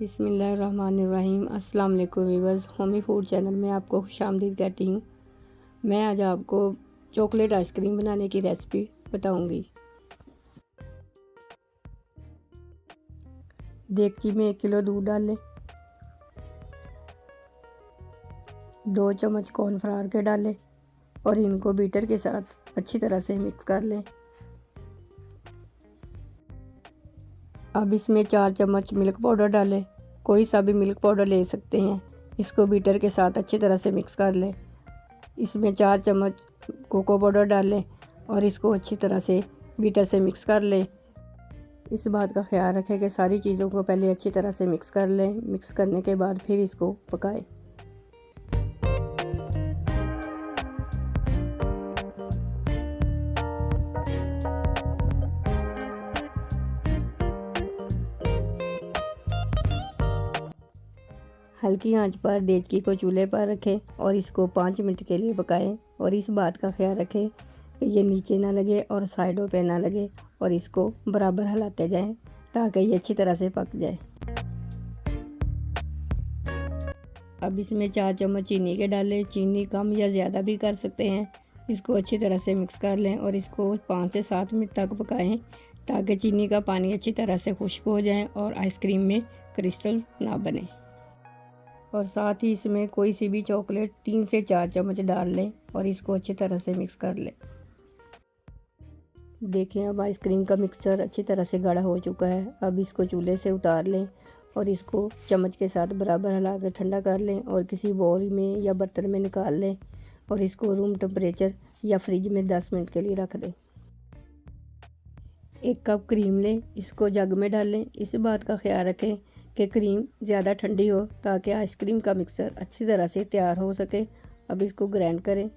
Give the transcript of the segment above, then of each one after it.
बिस्मिल्लाहिर्रहमानिर्रहीम। अस्सलाम वालेकुम व्यूअर्स, होमी फूड चैनल में आपको खुशामदीद कहती हूँ। मैं आज आपको चॉकलेट आइसक्रीम बनाने की रेसिपी बताऊंगी। देगची में 1 किलो दूध डाल लें, 2 चम्मच कॉर्नफ्लावर के डालें और इनको बीटर के साथ अच्छी तरह से मिक्स कर लें। अब इसमें 4 चम्मच मिल्क पाउडर डालें, कोई सा भी मिल्क पाउडर ले सकते हैं। इसको बीटर के साथ अच्छी तरह से मिक्स कर लें। इसमें 4 चम्मच कोको पाउडर डालें और इसको अच्छी तरह से बीटर से मिक्स कर लें। इस बात का ख्याल रखें कि सारी चीज़ों को पहले अच्छी तरह से मिक्स कर लें। मिक्स करने के बाद फिर इसको पकाएं। हल्की आंच पर देगची को चूल्हे पर रखें और इसको 5 मिनट के लिए पकाएं। और इस बात का ख्याल रखें कि ये नीचे ना लगे और साइडों पे ना लगे और इसको बराबर हिलाते जाएं ताकि ये अच्छी तरह से पक जाए। अब इसमें 4 चम्मच चीनी के डालें। चीनी कम या ज़्यादा भी कर सकते हैं। इसको अच्छी तरह से मिक्स कर लें और इसको 5 से 7 मिनट तक पकाएं ताकि चीनी का पानी अच्छी तरह से खुश्क हो जाए और आइसक्रीम में क्रिस्टल ना बने। और साथ ही इसमें कोई सी भी चॉकलेट 3 से 4 चम्मच डाल लें और इसको अच्छी तरह से मिक्स कर लें। देखें, अब आइसक्रीम का मिक्सचर अच्छी तरह से गाढ़ा हो चुका है। अब इसको चूल्हे से उतार लें और इसको चम्मच के साथ बराबर हिला कर ठंडा कर लें और किसी बाउल में या बर्तन में निकाल लें और इसको रूम टेम्परेचर या फ्रिज में 10 मिनट के लिए रख दें। 1 कप क्रीम लें, इसको जग में डालें। इस बात का ख्याल रखें कि क्रीम ज़्यादा ठंडी हो ताकि आइसक्रीम का मिक्सर अच्छी तरह से तैयार हो सके। अब इसको ग्राइंड करें।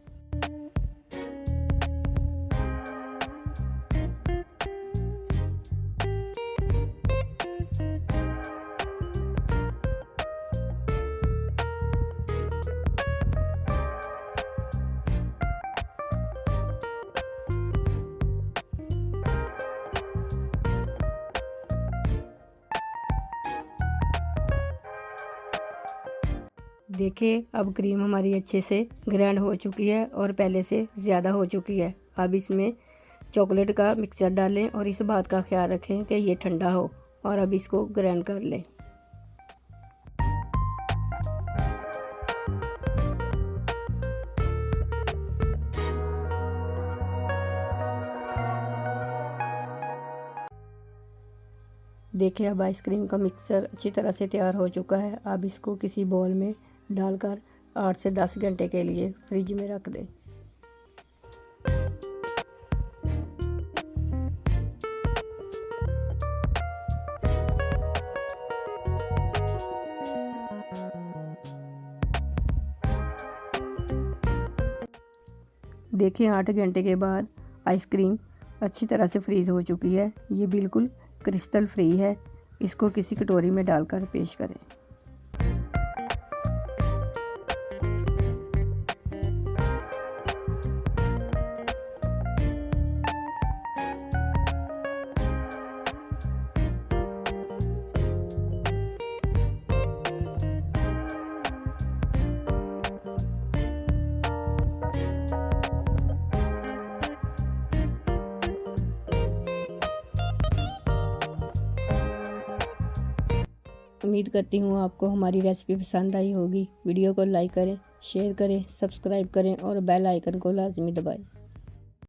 देखिए, अब क्रीम हमारी अच्छे से ग्राइंड हो चुकी है और पहले से ज़्यादा हो चुकी है। अब इसमें चॉकलेट का मिक्सचर डालें और इस बात का ख्याल रखें कि ये ठंडा हो और अब इसको ग्राइंड कर लें। देखिए, अब आइसक्रीम का मिक्सचर अच्छी तरह से तैयार हो चुका है। अब इसको किसी बाउल में डालकर 8 से 10 घंटे के लिए फ्रिज में रख दें। देखिए, 8 घंटे के बाद आइसक्रीम अच्छी तरह से फ्रीज़ हो चुकी है। ये बिल्कुल क्रिस्टल फ्री है। इसको किसी कटोरी में डालकर पेश करें। उम्मीद करती हूँ आपको हमारी रेसिपी पसंद आई होगी। वीडियो को लाइक करें, शेयर करें, सब्सक्राइब करें और बेल आइकन को लाजमी दबाएं।